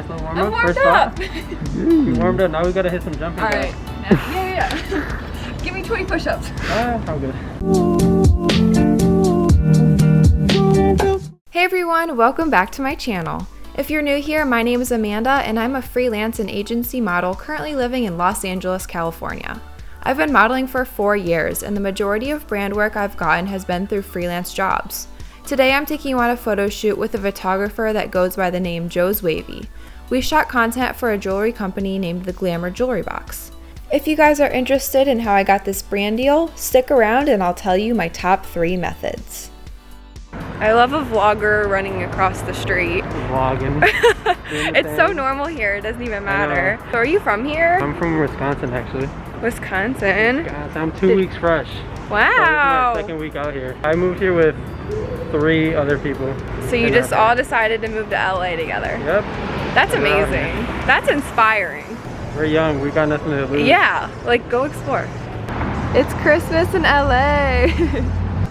nice little warm up. I'm warmed up. We warmed up. Now we gotta hit some jumping. All right. Yeah. Give me 20 push-ups. I'm good. Hey everyone, welcome back to my channel. If you're new here, my name is Amanda and I'm a freelance and agency model currently living in Los Angeles, California. I've been modeling for 4 years and the majority of brand work I've gotten has been through freelance jobs. Today I'm taking you on a photo shoot with a photographer that goes by the name Joe's Wavy. We shot content for a jewelry company named the GLAMOUR Jewelry Box. If you guys are interested in how I got this brand deal, stick around and I'll tell you my top 3 methods. I love a vlogger running across the street. Vlogging. It's so normal here, it doesn't even matter. So are you from here? I'm from Wisconsin actually. Wisconsin? I'm 2 weeks fresh. Wow. So this is my 2nd week out here. I moved here with 3 other people. So you just all decided to move to LA together? Yep. That's amazing. That's inspiring. We're young, we got nothing to lose. Yeah, like go explore. It's Christmas in LA.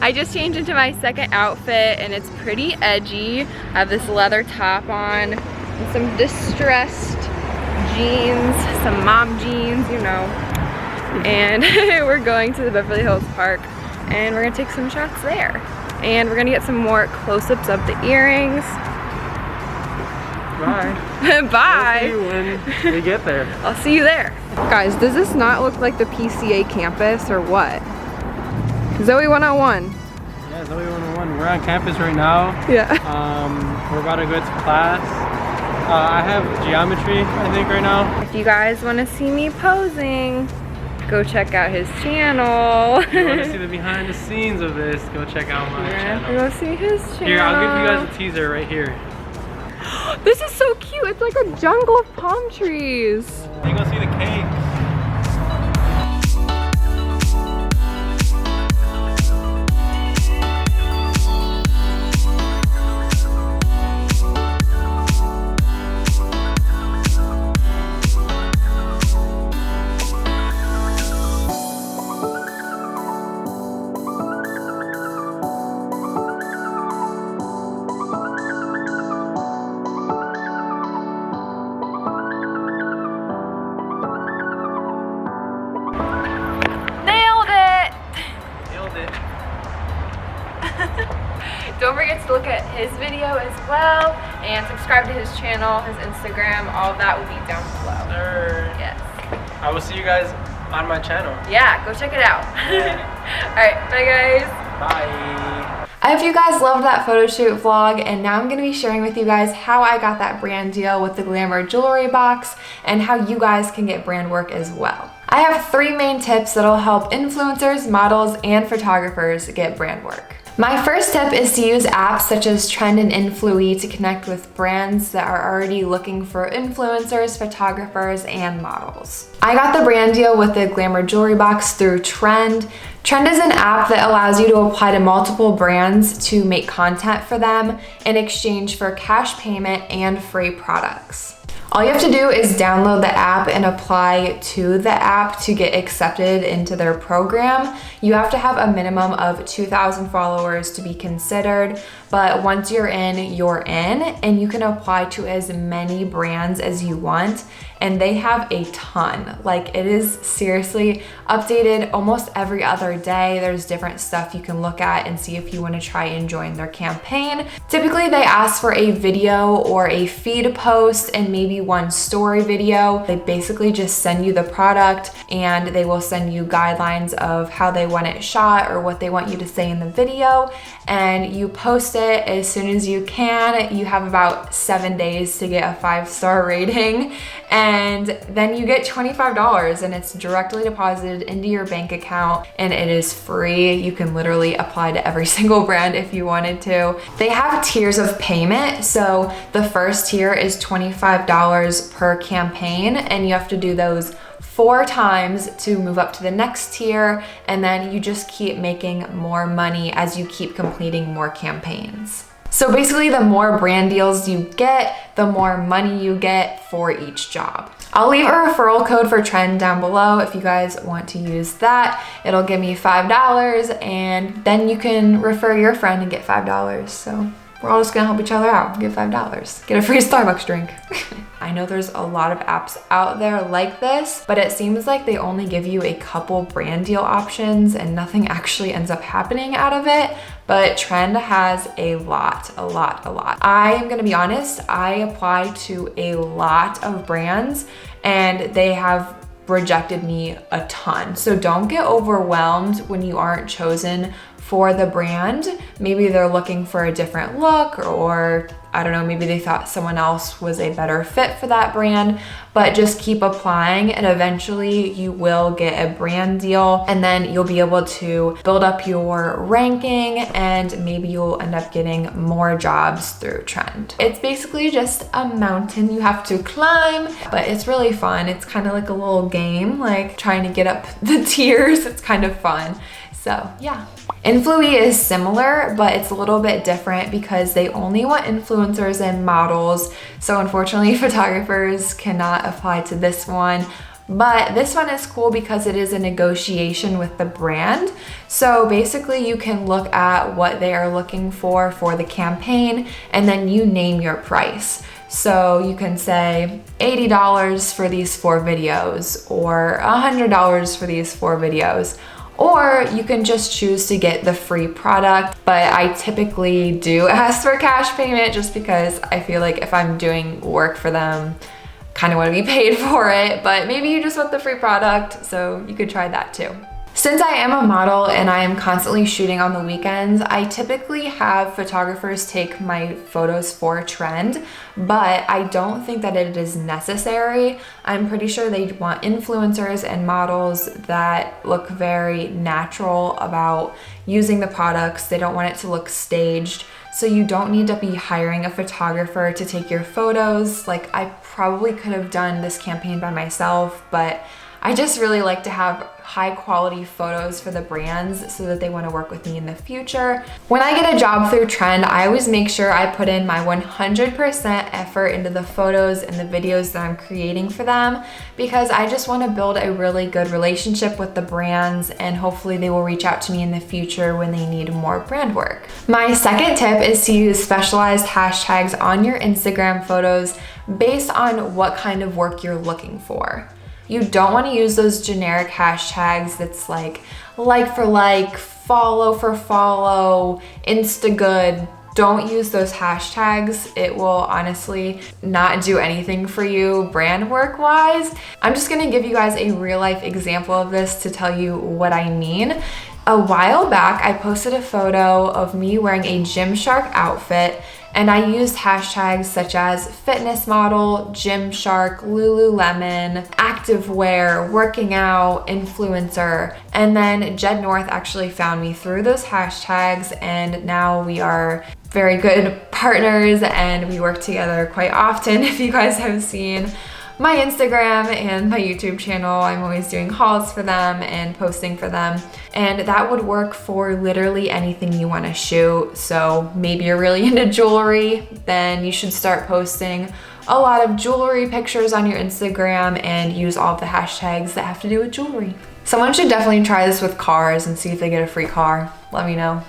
I just changed into my 2nd outfit and it's pretty edgy. I have this leather top on and some distressed jeans, some mom jeans, you know. And we're going to the Beverly Hills Park and we're gonna take some shots there. And we're gonna get some more close-ups of the earrings. Bye. Bye. I'll see you when we get there. I'll see you there. Guys, does this not look like the PCA campus or what? Zoe 101. Yeah, Zoe 101. We're on campus right now. Yeah. We're about to go to class. I have geometry, I think, right now. If you guys want to see me posing, go check out his channel. If you want to see the behind the scenes of this, go check out my channel. Go see his channel. Here, I'll give you guys a teaser right here. This is so cute. It's like a jungle of palm trees. You're gonna see the cakes. Don't forget to look at his video as well and subscribe to his channel, his Instagram, all of that will be down below. Sure. Yes. I will see you guys on my channel. Yeah, go check it out. Yeah. Alright, bye guys. Bye. I hope you guys loved that photo shoot vlog and now I'm going to be sharing with you guys how I got that brand deal with the GLAMOUR Jewelry Box and how you guys can get brand work as well. I have 3 main tips that'll help influencers, models, and photographers get brand work. My first tip is to use apps such as Trend and Influee to connect with brands that are already looking for influencers, photographers, and models. I got the brand deal with the GLAMOUR Jewelry Box through Trend. Trend is an app that allows you to apply to multiple brands to make content for them in exchange for cash payment and free products. All you have to do is download the app and apply to the app to get accepted into their program. You have to have a minimum of 2,000 followers to be considered, but once you're in, and you can apply to as many brands as you want, and they have a ton. Like, it is seriously updated almost every other day. There's different stuff you can look at and see if you want to try and join their campaign. Typically, they ask for a video or a feed post and maybe 1 story video. They basically just send you the product and they will send you guidelines of how they want it shot or what they want you to say in the video, and you post it as soon as you can. You have about 7 days to get a 5-star rating, and then you get $25 and it's directly deposited into your bank account and it is free. You can literally apply to every single brand if you wanted to. They have tiers of payment, so the first tier is $25 per campaign and you have to do those 4 times to move up to the next tier, and then you just keep making more money as you keep completing more campaigns. So basically, the more brand deals you get, the more money you get for each job. I'll leave a referral code for Trend down below if you guys want to use that. It'll give me $5 and then you can refer your friend and get $5. So we're all just gonna help each other out. Give $5, get a free Starbucks drink. I know there's a lot of apps out there like this, but it seems like they only give you a couple brand deal options and nothing actually ends up happening out of it. But Trend has a lot. I am gonna be honest, I applied to a lot of brands and they have rejected me a ton. So don't get overwhelmed when you aren't chosen for the brand. Maybe they're looking for a different look, or I don't know, maybe they thought someone else was a better fit for that brand, but just keep applying and eventually you will get a brand deal, and then you'll be able to build up your ranking and maybe you'll end up getting more jobs through Trend. It's basically just a mountain you have to climb, but it's really fun. It's kind of like a little game, like trying to get up the tiers. It's kind of fun. So yeah. Influee is similar, but it's a little bit different because they only want influencers and models. So unfortunately, photographers cannot apply to this one. But this one is cool because it is a negotiation with the brand. So basically you can look at what they are looking for the campaign, and then you name your price. So you can say $80 for these 4 videos or $100 for these 4 videos. Or you can just choose to get the free product, but I typically do ask for cash payment just because I feel like if I'm doing work for them, kind of want to be paid for it, but maybe you just want the free product, so you could try that too. Since I am a model and I am constantly shooting on the weekends, I typically have photographers take my photos for Trend, but I don't think that it is necessary. I'm pretty sure they want influencers and models that look very natural about using the products. They don't want it to look staged. So you don't need to be hiring a photographer to take your photos. Like, I probably could have done this campaign by myself, but I just really like to have high quality photos for the brands so that they want to work with me in the future. When I get a job through Trend, I always make sure I put in my 100% effort into the photos and the videos that I'm creating for them, because I just want to build a really good relationship with the brands, and hopefully they will reach out to me in the future when they need more brand work. My second tip is to use specialized hashtags on your Instagram photos based on what kind of work you're looking for. You don't want to use those generic hashtags that's like for like, follow for follow, Insta good. Don't use those hashtags. It will honestly not do anything for you brand work wise. I'm just gonna give you guys a real life example of this to tell you what I mean. A while back, I posted a photo of me wearing a Gymshark outfit, and I used hashtags such as fitness model, Gymshark, Lululemon, activewear, working out, influencer. And then Jed North actually found me through those hashtags, and now we are very good partners and we work together quite often. If you guys have seen my Instagram and my YouTube channel, I'm always doing hauls for them and posting for them. And that would work for literally anything you want to shoot. So maybe you're really into jewelry, then you should start posting a lot of jewelry pictures on your Instagram and use all of the hashtags that have to do with jewelry. Someone should definitely try this with cars and see if they get a free car. Let me know.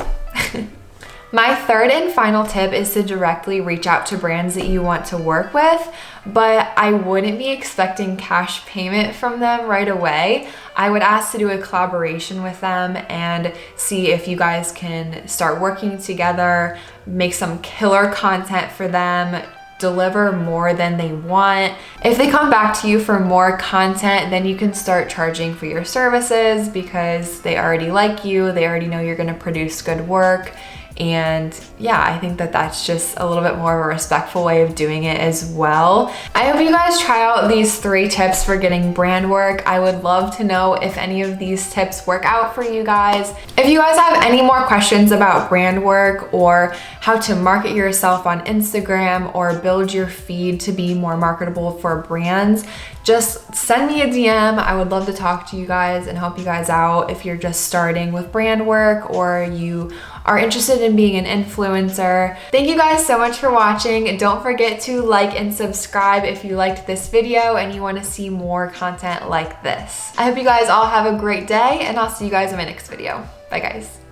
My third and final tip is to directly reach out to brands that you want to work with, but I wouldn't be expecting cash payment from them right away. I would ask to do a collaboration with them and see if you guys can start working together, make some killer content for them, deliver more than they want. If they come back to you for more content, then you can start charging for your services because they already like you, they already know you're gonna produce good work. And yeah, I think that that's just a little bit more of a respectful way of doing it as well. I hope you guys try out these 3 tips for getting brand work. I would love to know if any of these tips work out for you guys. If you guys have any more questions about brand work or how to market yourself on Instagram or build your feed to be more marketable for brands, just send me a DM. I would love to talk to you guys and help you guys out if you're just starting with brand work or you are interested in being an influencer. Thank you guys so much for watching. Don't forget to like and subscribe if you liked this video and you want to see more content like this. I hope you guys all have a great day, and I'll see you guys in my next video. Bye guys.